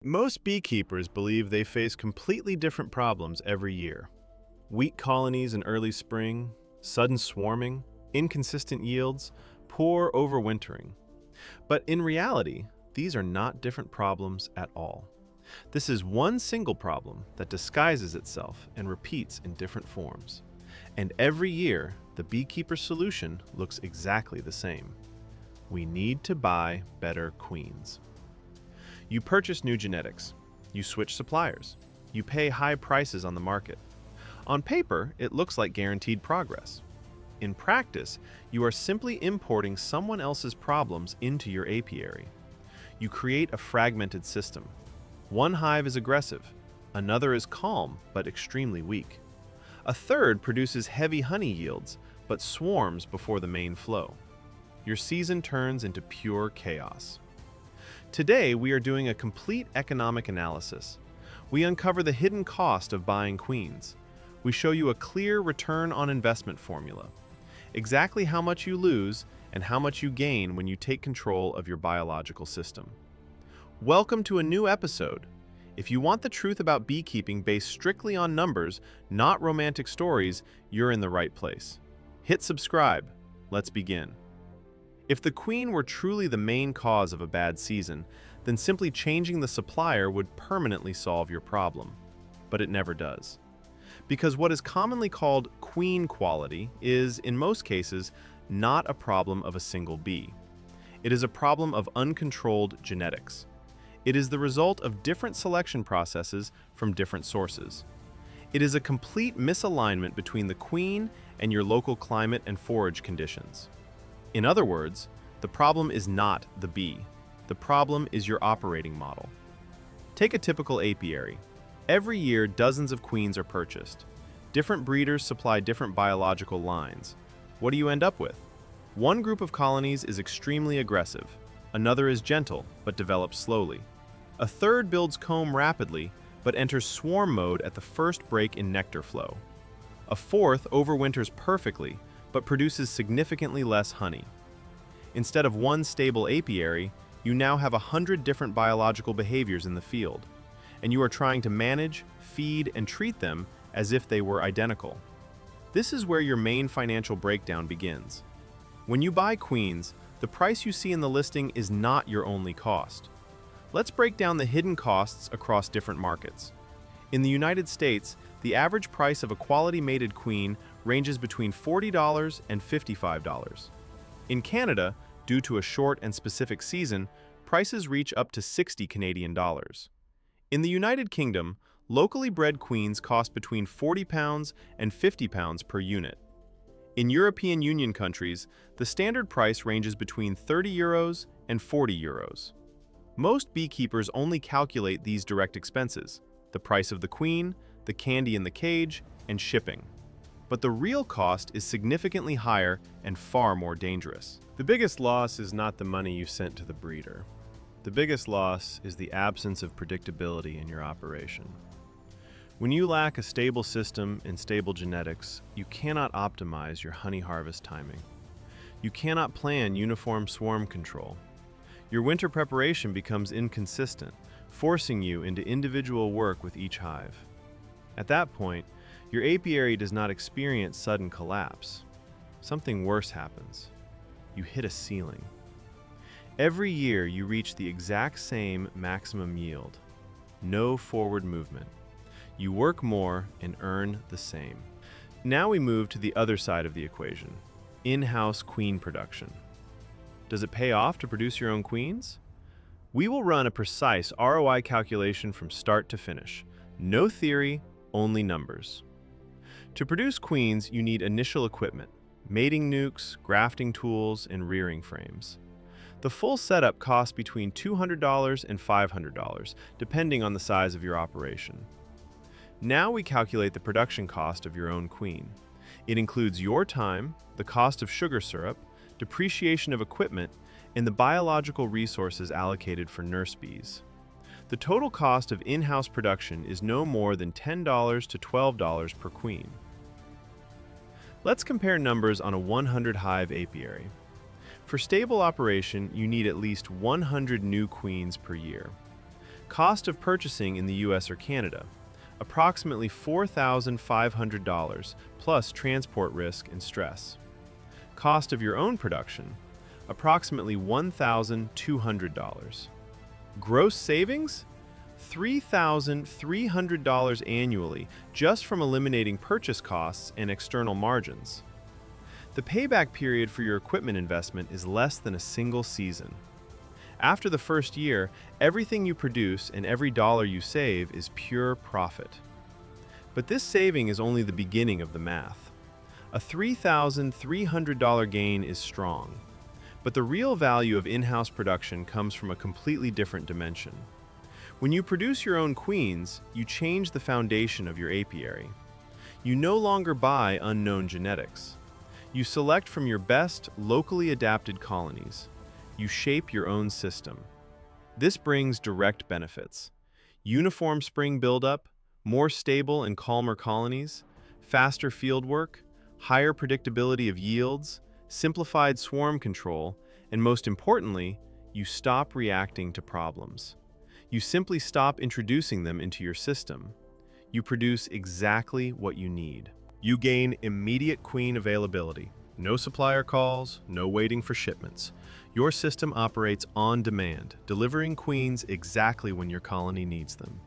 Most beekeepers believe they face completely different problems every year. Weak colonies in early spring, sudden swarming, inconsistent yields, poor overwintering. But in reality, these are not different problems at all. This is one single problem that disguises itself and repeats in different forms. And every year, the beekeeper's solution looks exactly the same. We need to buy better queens. You purchase new genetics. You switch suppliers. You pay high prices on the market. On paper, it looks like guaranteed progress. In practice, you are simply importing someone else's problems into your apiary. You create a fragmented system. One hive is aggressive, another is calm but extremely weak. A third produces heavy honey yields but swarms before the main flow. Your season turns into pure chaos. Today, we are doing a complete economic analysis. We uncover the hidden cost of buying queens. We show you a clear return on investment formula. Exactly how much you lose and how much you gain when you take control of your biological system. Welcome to a new episode. If you want the truth about beekeeping based strictly on numbers, not romantic stories, you're in the right place. Hit subscribe. Let's begin. If the queen were truly the main cause of a bad season, then simply changing the supplier would permanently solve your problem. But it never does. Because what is commonly called queen quality is, in most cases, not a problem of a single bee. It is a problem of uncontrolled genetics. It is the result of different selection processes from different sources. It is a complete misalignment between the queen and your local climate and forage conditions. In other words, the problem is not the bee. The problem is your operating model. Take a typical apiary. Every year, dozens of queens are purchased. Different breeders supply different biological lines. What do you end up with? One group of colonies is extremely aggressive. Another is gentle, but develops slowly. A third builds comb rapidly, but enters swarm mode at the first break in nectar flow. A fourth overwinters perfectly, but produces significantly less honey. Instead of one stable apiary, you now have 100 different biological behaviors in the field, and you are trying to manage, feed, and treat them as if they were identical. This is where your main financial breakdown begins. When you buy queens, the price you see in the listing is not your only cost. Let's break down the hidden costs across different markets. In the United States, the average price of a quality mated queen ranges between $40 and $55. In Canada, due to a short and specific season, prices reach up to 60 Canadian dollars. In the United Kingdom, locally bred queens cost between £40 and £50 per unit. In European Union countries, the standard price ranges between €30 and €40. Most beekeepers only calculate these direct expenses: the price of the queen, the candy in the cage, and shipping. But the real cost is significantly higher and far more dangerous. The biggest loss is not the money you sent to the breeder. The biggest loss is the absence of predictability in your operation. When you lack a stable system and stable genetics, you cannot optimize your honey harvest timing. You cannot plan uniform swarm control. Your winter preparation becomes inconsistent, forcing you into individual work with each hive. At that point, your apiary does not experience sudden collapse. Something worse happens. You hit a ceiling. Every year, you reach the exact same maximum yield. No forward movement. You work more and earn the same. Now we move to the other side of the equation: in-house queen production. Does it pay off to produce your own queens? We will run a precise ROI calculation from start to finish. No theory, only numbers. To produce queens, you need initial equipment: mating nukes, grafting tools, and rearing frames. The full setup costs between $200 and $500, depending on the size of your operation. Now we calculate the production cost of your own queen. It includes your time, the cost of sugar syrup, depreciation of equipment, and the biological resources allocated for nurse bees. The total cost of in-house production is no more than $10 to $12 per queen. Let's compare numbers on a 100-hive apiary. For stable operation, you need at least 100 new queens per year. Cost of purchasing in the US or Canada, approximately $4,500 plus transport risk and stress. Cost of your own production, approximately $1,200. Gross savings? $3,300 annually just from eliminating purchase costs and external margins. The payback period for your equipment investment is less than a single season. After the first year, everything you produce and every dollar you save is pure profit. But this saving is only the beginning of the math. A $3,300 gain is strong, but the real value of in-house production comes from a completely different dimension. When you produce your own queens, you change the foundation of your apiary. You no longer buy unknown genetics. You select from your best, locally adapted colonies. You shape your own system. This brings direct benefits: uniform spring buildup, more stable and calmer colonies, faster fieldwork, higher predictability of yields, simplified swarm control, and most importantly, you stop reacting to problems. You simply stop introducing them into your system. You produce exactly what you need. You gain immediate queen availability. No supplier calls, no waiting for shipments. Your system operates on demand, delivering queens exactly when your colony needs them.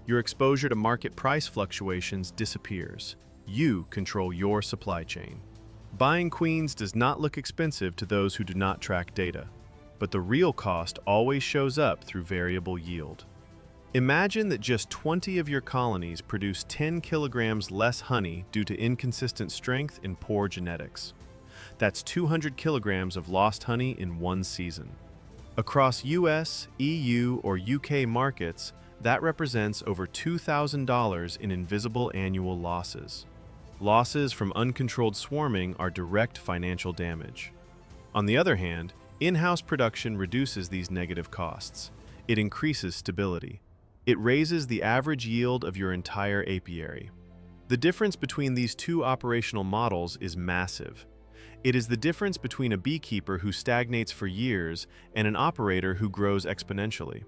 Your exposure to market price fluctuations disappears. You control your supply chain. Buying queens does not look expensive to those who do not track data, but the real cost always shows up through variable yield. Imagine that just 20 of your colonies produce 10 kilograms less honey due to inconsistent strength and poor genetics. That's 200 kilograms of lost honey in one season. Across US, EU, or UK markets, that represents over $2,000 in invisible annual losses. Losses from uncontrolled swarming are direct financial damage. On the other hand, in-house production reduces these negative costs. It increases stability. It raises the average yield of your entire apiary. The difference between these two operational models is massive. It is the difference between a beekeeper who stagnates for years and an operator who grows exponentially.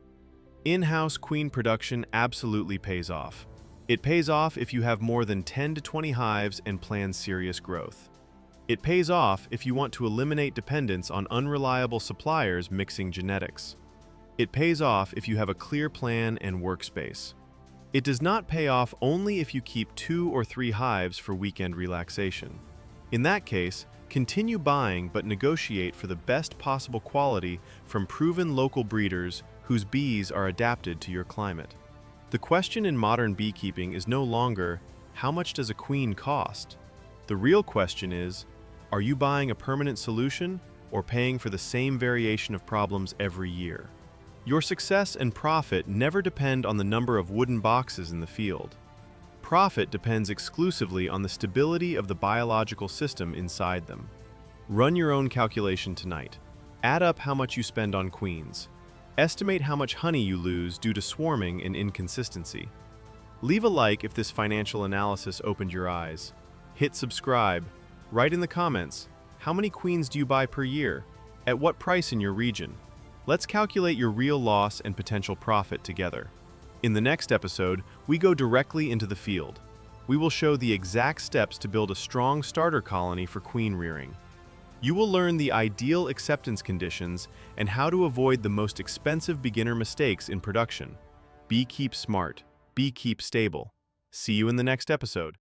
In-house queen production absolutely pays off. It pays off if you have more than 10 to 20 hives and plan serious growth. It pays off if you want to eliminate dependence on unreliable suppliers mixing genetics. It pays off if you have a clear plan and workspace. It does not pay off only if you keep 2 or 3 hives for weekend relaxation. In that case, continue buying but negotiate for the best possible quality from proven local breeders whose bees are adapted to your climate. The question in modern beekeeping is no longer, how much does a queen cost? The real question is, are you buying a permanent solution or paying for the same variation of problems every year? Your success and profit never depend on the number of wooden boxes in the field. Profit depends exclusively on the stability of the biological system inside them. Run your own calculation tonight. Add up how much you spend on queens. Estimate how much honey you lose due to swarming and inconsistency. Leave a like if this financial analysis opened your eyes. Hit subscribe. Write in the comments, how many queens do you buy per year? At what price in your region? Let's calculate your real loss and potential profit together. In the next episode, we go directly into the field. We will show the exact steps to build a strong starter colony for queen rearing. You will learn the ideal acceptance conditions and how to avoid the most expensive beginner mistakes in production. Beekeep smart. Beekeep stable. See you in the next episode.